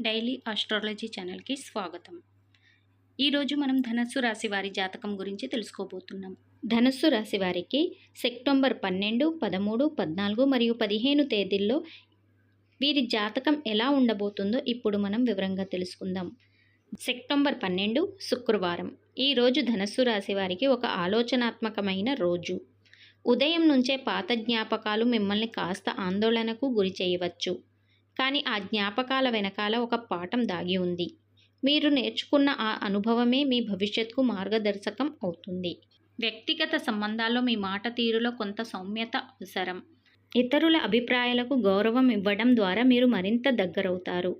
Daily astrology ఛానల్కి స్వాగతం. ఈరోజు మనం ధనస్సు రాశి వారి జాతకం గురించి తెలుసుకోబోతున్నాం. ధనస్సు రాశి వారికి సెప్టెంబర్ 12, 13, 14 మరియు 15 తేదీల్లో వీరి జాతకం ఎలా ఉండబోతుందో ఇప్పుడు మనం వివరంగా తెలుసుకుందాం. సెప్టెంబర్ 12 శుక్రవారం. ఈరోజు ధనస్సు రాశి వారికి ఒక ఆలోచనాత్మకమైన రోజు. ఉదయం నుంచే పాత జ్ఞాపకాలు మిమ్మల్ని కాస్త ఆందోళనకు గురి చేయవచ్చు. కానీ ఆ జ్ఞాపకాల వెనకాల ఒక పాఠం దాగి ఉంది. మీరు నేర్చుకున్న ఆ అనుభవమే మీ భవిష్యత్తుకు మార్గదర్శకం అవుతుంది. వ్యక్తిగత సంబంధాల్లో మీ మాట తీరులో కొంత సౌమ్యత అవసరం. ఇతరుల అభిప్రాయాలకు గౌరవం ఇవ్వడం ద్వారా మీరు మరింత దగ్గరవుతారు.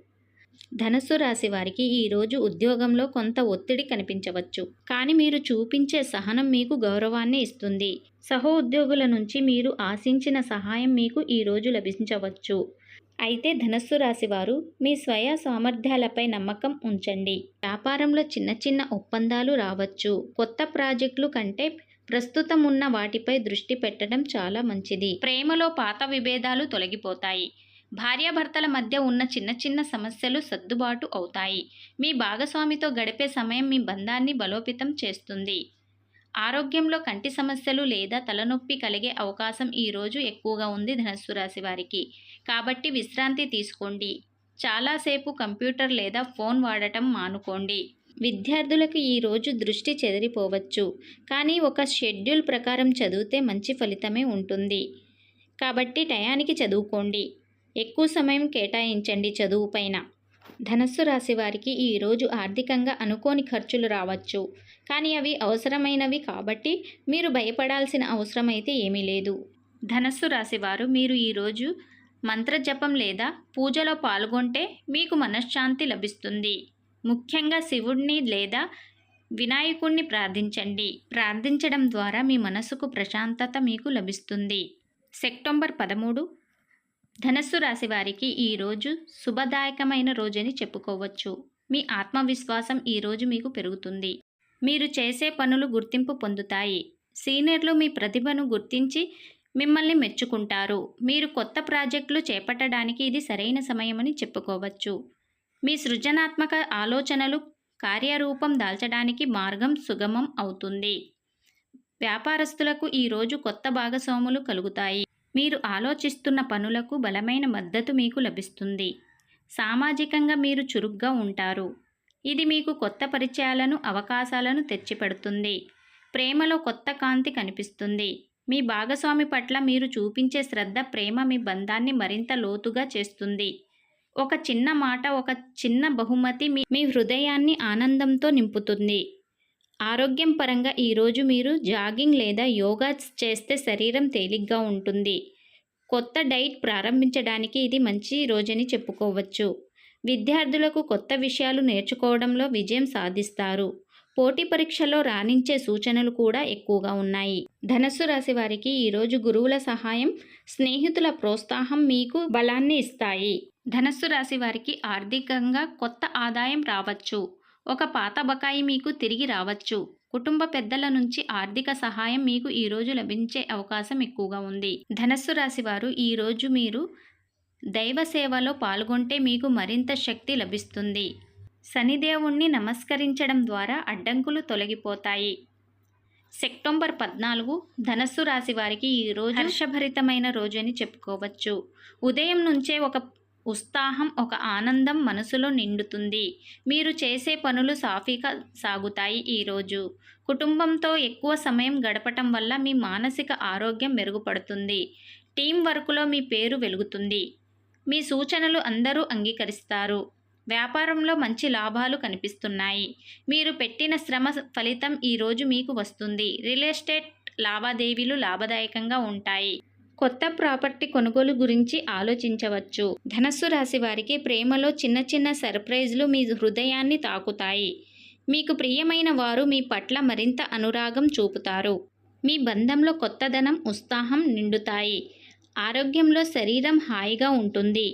ధనస్సు రాశి వారికి ఈరోజు ఉద్యోగంలో కొంత ఒత్తిడి కనిపించవచ్చు. కానీ మీరు చూపించే సహనం మీకు గౌరవాన్ని ఇస్తుంది. సహోద్యోగుల నుంచి మీరు ఆశించిన సహాయం మీకు ఈరోజు లభించవచ్చు. అయితే ధనస్సు రాశి వారు మీ స్వయ సామర్థ్యాలపై నమ్మకం ఉంచండి. వ్యాపారంలో చిన్న చిన్న ఒప్పందాలు రావచ్చు. కొత్త ప్రాజెక్టులు కంటే ప్రస్తుతం ఉన్న వాటిపై దృష్టి పెట్టడం చాలా మంచిది. ప్రేమలో పాత విభేదాలు తొలగిపోతాయి. భార్యాభర్తల మధ్య ఉన్న చిన్న చిన్న సమస్యలు సర్దుబాటు అవుతాయి. మీ భాగస్వామితో గడిపే సమయం మీ బంధాన్ని బలోపేతం చేస్తుంది. ఆరోగ్యంలో కంటి సమస్యలు లేదా తలనొప్పి కలిగే అవకాశం ఈరోజు ఎక్కువగా ఉంది ధనస్సు రాశి వారికి. కాబట్టి విశ్రాంతి తీసుకోండి. చాలాసేపు కంప్యూటర్ లేదా ఫోన్ వాడటం మానుకోండి. విద్యార్థులకు ఈరోజు దృష్టి చెదిరిపోవచ్చు. కానీ ఒక షెడ్యూల్ ప్రకారం చదివితే మంచి ఫలితమే ఉంటుంది. కాబట్టి టయానికి చదువుకోండి. ఎక్కువ సమయం కేటాయించండి చదువుపైన. ధనస్సు రాశి వారికి ఈరోజు ఆర్థికంగా అనుకోని ఖర్చులు రావచ్చు. కానీ అవి అవసరమైనవి కాబట్టి మీరు భయపడాల్సిన అవసరం అయితే ఏమీ లేదు. ధనస్సు రాశి వారు మీరు ఈరోజు మంత్రజపం లేదా పూజలో పాల్గొంటే మీకు మనశ్శాంతి లభిస్తుంది. ముఖ్యంగా శివుడిని లేదా వినాయకుడిని ప్రార్థించండి. ప్రార్థించడం ద్వారా మీ మనసుకు ప్రశాంతత మీకు లభిస్తుంది. సెప్టెంబర్ 13 ధనస్సు రాశి వారికి ఈరోజు శుభదాయకమైన రోజని చెప్పుకోవచ్చు. మీ ఆత్మవిశ్వాసం ఈరోజు మీకు పెరుగుతుంది. మీరు చేసే పనులు గుర్తింపు పొందుతాయి. సీనియర్లు మీ ప్రతిభను గుర్తించి మిమ్మల్ని మెచ్చుకుంటారు. మీరు కొత్త ప్రాజెక్టులు చేపట్టడానికి ఇది సరైన సమయమని చెప్పుకోవచ్చు. మీ సృజనాత్మక ఆలోచనలు కార్యరూపం దాల్చడానికి మార్గం సుగమం అవుతుంది. వ్యాపారస్తులకు ఈరోజు కొత్త భాగస్వాములు కలుగుతాయి. మీరు ఆలోచిస్తున్న పనులకు బలమైన మద్దతు మీకు లభిస్తుంది. సామాజికంగా మీరు చురుగ్గా ఉంటారు. ఇది మీకు కొత్త పరిచయాలను అవకాశాలను తెచ్చిపెడుతుంది. ప్రేమలో కొత్త కాంతి కనిపిస్తుంది. మీ భాగస్వామి పట్ల మీరు చూపించే శ్రద్ధ ప్రేమ మీ బంధాన్ని మరింత లోతుగా చేస్తుంది. ఒక చిన్న మాట, ఒక చిన్న బహుమతి మీ హృదయాన్ని ఆనందంతో నింపుతుంది. ఆరోగ్యం పరంగా ఈరోజు మీరు జాగింగ్ లేదా యోగా చేస్తే శరీరం తేలిగ్గా ఉంటుంది. కొత్త డైట్ ప్రారంభించడానికి ఇది మంచి రోజని చెప్పుకోవచ్చు. విద్యార్థులకు కొత్త విషయాలు నేర్చుకోవడంలో విజయం సాధిస్తారు. పోటీ పరీక్షల్లో రాణించే సూచనలు కూడా ఎక్కువగా ఉన్నాయి. ధనస్సు రాశి వారికి ఈరోజు గురువుల సహాయం, స్నేహితుల ప్రోత్సాహం మీకు బలాన్ని ఇస్తాయి. ధనస్సు రాశి వారికి ఆర్థికంగా కొత్త ఆదాయం రావచ్చు. ఒక పాత బకాయి మీకు తిరిగి రావచ్చు. కుటుంబ పెద్దల నుంచి ఆర్థిక సహాయం మీకు ఈరోజు లభించే అవకాశం ఎక్కువగా ఉంది. ధనస్సు రాశి వారు ఈరోజు మీరు దైవ సేవలో పాల్గొంటే మీకు మరింత శక్తి లభిస్తుంది. శనిదేవుణ్ణి నమస్కరించడం ద్వారా అడ్డంకులు తొలగిపోతాయి. సెప్టెంబర్ 14 ధనస్సు రాశి వారికి ఈరోజు హర్షభరితమైన రోజు అని చెప్పుకోవచ్చు. ఉదయం నుంచే ఒక ఉత్సాహం, ఒక ఆనందం మనసులో నిండుతుంది. మీరు చేసే పనులు సాఫీగా సాగుతాయి. ఈరోజు కుటుంబంతో ఎక్కువ సమయం గడపటం వల్ల మీ మానసిక ఆరోగ్యం మెరుగుపడుతుంది. టీం వర్క్లో మీ పేరు వెలుగుతుంది. మీ సూచనలు అందరూ అంగీకరిస్తారు. వ్యాపారంలో మంచి లాభాలు కనిపిస్తున్నాయి. మీరు పెట్టిన శ్రమ ఫలితం ఈరోజు మీకు వస్తుంది. రియల్ ఎస్టేట్ లావాదేవీలు లాభదాయకంగా ఉంటాయి. కొత్త ప్రాపర్టీ కొనుగోలు గురించి ఆలోచించవచ్చు. ధనస్సు రాశి వారికి ప్రేమలో చిన్న చిన్న సర్ప్రైజ్లు మీ హృదయాన్ని తాకుతాయి. మీకు ప్రియమైన వారు మీ పట్ల మరింత అనురాగం చూపుతారు. మీ బంధంలో కొత్తదనం, ఉత్సాహం నిండుతాయి. ఆరోగ్యంలో శరీరం హాయిగా ఉంటుంది.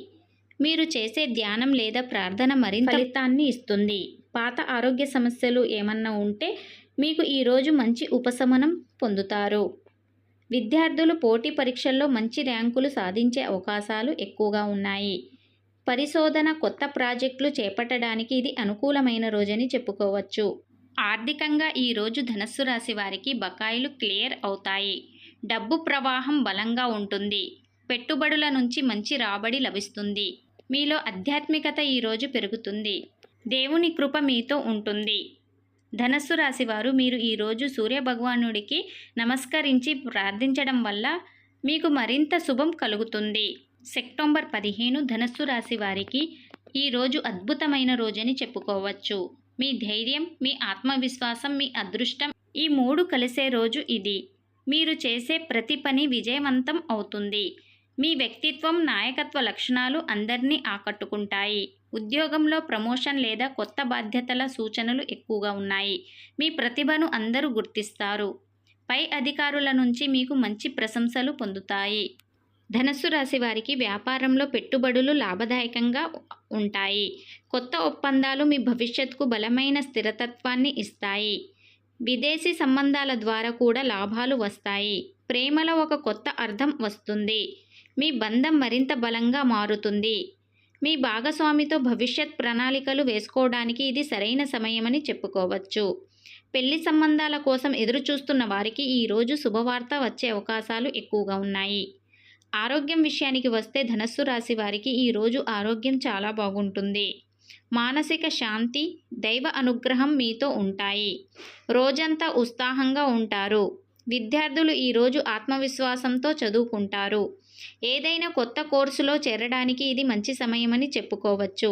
మీరు చేసే ధ్యానం లేదా ప్రార్థన మరింత ఫలితాన్ని ఇస్తుంది. పాత ఆరోగ్య సమస్యలు ఏమన్నా ఉంటే మీకు ఈరోజు మంచి ఉపశమనం పొందుతారు. విద్యార్థులు పోటీ పరీక్షల్లో మంచి ర్యాంకులు సాధించే అవకాశాలు ఎక్కువగా ఉన్నాయి. పరిశోధన, కొత్త ప్రాజెక్టులు చేపట్టడానికి ఇది అనుకూలమైన రోజని చెప్పుకోవచ్చు. ఆర్థికంగా ఈరోజు ధనస్సు రాశి వారికి బకాయిలు క్లియర్ అవుతాయి. డబ్బు ప్రవాహం బలంగా ఉంటుంది. పెట్టుబడుల నుంచి మంచి రాబడి లభిస్తుంది. మీలో ఆధ్యాత్మికత ఈరోజు పెరుగుతుంది. దేవుని కృప మీతో ఉంటుంది. ధనస్సు రాశివారు మీరు ఈరోజు సూర్యభగవానుడికి నమస్కరించి ప్రార్థించడం వల్ల మీకు మరింత శుభం కలుగుతుంది. సెప్టెంబర్ 15 ధనస్సు రాశి వారికి ఈరోజు అద్భుతమైన రోజని చెప్పుకోవచ్చు. మీ ధైర్యం, మీ ఆత్మవిశ్వాసం, మీ అదృష్టం ఈ మూడు కలిసే రోజు ఇది. మీరు చేసే ప్రతి పని విజయవంతం అవుతుంది. మీ వ్యక్తిత్వం, నాయకత్వ లక్షణాలు అందరినీ ఆకట్టుకుంటాయి. ఉద్యోగంలో ప్రమోషన్ లేదా కొత్త బాధ్యతల సూచనలు ఎక్కువగా ఉన్నాయి. మీ ప్రతిభను అందరూ గుర్తిస్తారు. పై అధికారుల నుంచి మీకు మంచి ప్రశంసలు పొందుతాయి. ధనస్సు రాశి వారికి వ్యాపారంలో పెట్టుబడులు లాభదాయకంగా ఉంటాయి. కొత్త ఒప్పందాలు మీ భవిష్యత్తుకు బలమైన స్థిరతత్వాన్ని ఇస్తాయి. విదేశీ సంబంధాల ద్వారా కూడా లాభాలు వస్తాయి. ప్రేమలో ఒక కొత్త అర్థం వస్తుంది. మీ బంధం మరింత బలంగా మారుతుంది. మీ భాగస్వామితో భవిష్యత్ ప్రణాళికలు వేసుకోవడానికి ఇది సరైన సమయమని చెప్పుకోవచ్చు. పెళ్లి సంబంధాల కోసం ఎదురుచూస్తున్న వారికి ఈరోజు శుభవార్త వచ్చే అవకాశాలు ఎక్కువగా ఉన్నాయి. ఆరోగ్యం విషయానికి వస్తే ధనస్సు రాశి వారికి ఈరోజు ఆరోగ్యం చాలా బాగుంటుంది. మానసిక శాంతి, దైవ అనుగ్రహం మీతో ఉంటాయి. రోజంతా ఉత్సాహంగా ఉంటారు. విద్యార్థులు ఈరోజు ఆత్మవిశ్వాసంతో చదువుకుంటారు. ఏదైనా కొత్త కోర్సులో చేరడానికి ఇది మంచి సమయమని చెప్పుకోవచ్చు.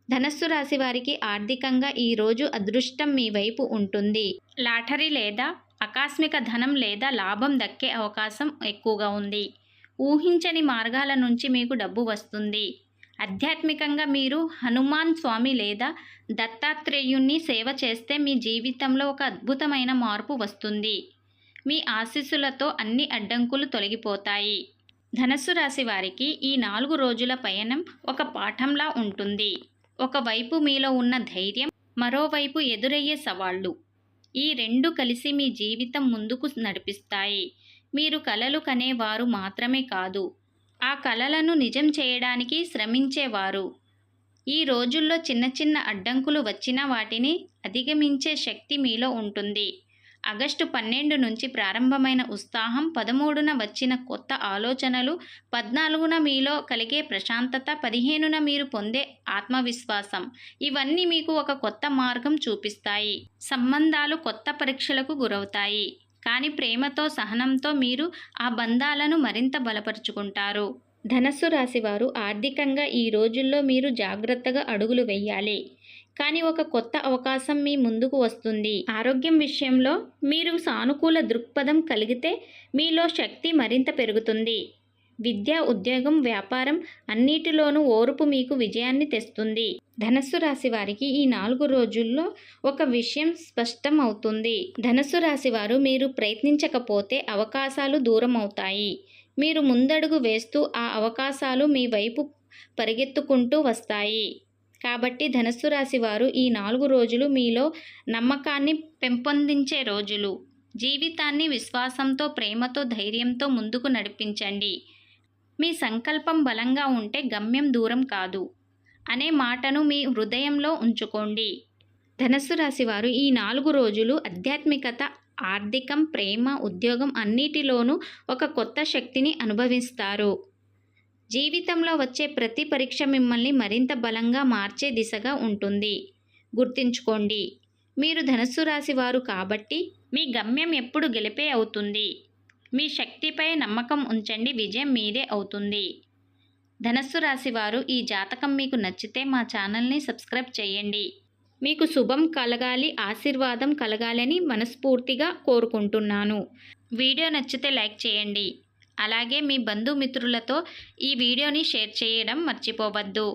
ధనస్సు రాశి వారికి ఆర్థికంగా ఈరోజు అదృష్టం మీ వైపు ఉంటుంది. లాటరీ లేదా ఆకస్మిక ధనం లేదా లాభం దక్కే అవకాశం ఎక్కువగా ఉంది. ఊహించని మార్గాల నుంచి మీకు డబ్బు వస్తుంది. ఆధ్యాత్మికంగా మీరు హనుమాన్ స్వామి లేదా దత్తాత్రేయుణ్ణి సేవ చేస్తే మీ జీవితంలో ఒక అద్భుతమైన మార్పు వస్తుంది. మీ ఆశీస్సులతో అన్ని అడ్డంకులు తొలగిపోతాయి. ధనస్సు రాశి వారికి ఈ 4 రోజుల పయనం ఒక పాఠంలా ఉంటుంది. ఒకవైపు మీలో ఉన్న ధైర్యం, మరోవైపు ఎదురయ్యే సవాళ్లు. ఈ రెండు కలిసి మీ జీవితం ముందుకు నడిపిస్తాయి. మీరు కలలు కనేవారు మాత్రమే కాదు, ఆ కలలను నిజం చేయడానికి శ్రమించేవారు. ఈ రోజుల్లో చిన్న చిన్న అడ్డంకులు వచ్చినా వాటిని అధిగమించే శక్తి మీలో ఉంటుంది. ఆగస్టు 12 నుంచి ప్రారంభమైన ఉత్సాహం, 13న వచ్చిన కొత్త ఆలోచనలు, 14న మీలో కలిగే ప్రశాంతత, 15న మీరు పొందే ఆత్మవిశ్వాసం ఇవన్నీ మీకు ఒక కొత్త మార్గం చూపిస్తాయి. సంబంధాలు కొత్త పరీక్షలకు గురవుతాయి. కానీ ప్రేమతో, సహనంతో మీరు ఆ బంధాలను మరింత బలపరుచుకుంటారు. ధనస్సు రాశివారు ఆర్థికంగా ఈ రోజుల్లో మీరు జాగ్రత్తగా అడుగులు వేయాలి. కానీ ఒక కొత్త అవకాశం మీ ముందుకు వస్తుంది. ఆరోగ్యం విషయంలో మీరు సానుకూల దృక్పథం కలిగితే మీలో శక్తి మరింత పెరుగుతుంది. విద్య, ఉద్యోగం, వ్యాపారం అన్నిటిలోనూ ఓర్పు మీకు విజయాన్ని తెస్తుంది. ధనస్సు రాశి వారికి ఈ 4 రోజుల్లో ఒక విషయం స్పష్టం అవుతుంది. ధనస్సు రాశి వారు మీరు ప్రయత్నించకపోతే అవకాశాలు దూరం అవుతాయి. మీరు ముందడుగు వేస్తూ ఆ అవకాశాలు మీ వైపు పరిగెత్తుకుంటూ వస్తాయి. కాబట్టి ధనస్సు రాశి వారు ఈ 4 రోజులు మీలో నమ్మకాన్ని పెంపొందించే రోజులు. జీవితాన్ని విశ్వాసంతో, ప్రేమతో, ధైర్యంతో ముందుకు నడిపించండి. మీ సంకల్పం బలంగా ఉంటే గమ్యం దూరం కాదు అనే మాటను మీ హృదయంలో ఉంచుకోండి. ధనస్సు రాశి వారు ఈ 4 రోజులు ఆధ్యాత్మికత, ఆర్థికం, ప్రేమ, ఉద్యోగం అన్నిటిలోనూ ఒక కొత్త శక్తిని అనుభవిస్తారు. జీవితంలో వచ్చే ప్రతి పరీక్ష మిమ్మల్ని మరింత బలంగా మార్చే దిశగా ఉంటుంది. గుర్తుంచుకోండి, మీరు ధనస్సు రాశి వారు కాబట్టి మీ గమ్యం ఎప్పుడు గెలిపే అవుతుంది. మీ శక్తిపై నమ్మకం ఉంచండి, విజయం మీదే అవుతుంది. ధనస్సు రాశి వారు ఈ జాతకం మీకు నచ్చితే మా ఛానల్ని సబ్స్క్రైబ్ చేయండి. మీకు శుభం కలగాలి, ఆశీర్వాదం కలగాలని మనస్ఫూర్తిగా కోరుకుంటున్నాను. వీడియో నచ్చితే లైక్ చేయండి. అలాగే మీ బంధుమిత్రులతో ఈ వీడియోని షేర్ చేయడం మర్చిపోవద్దు.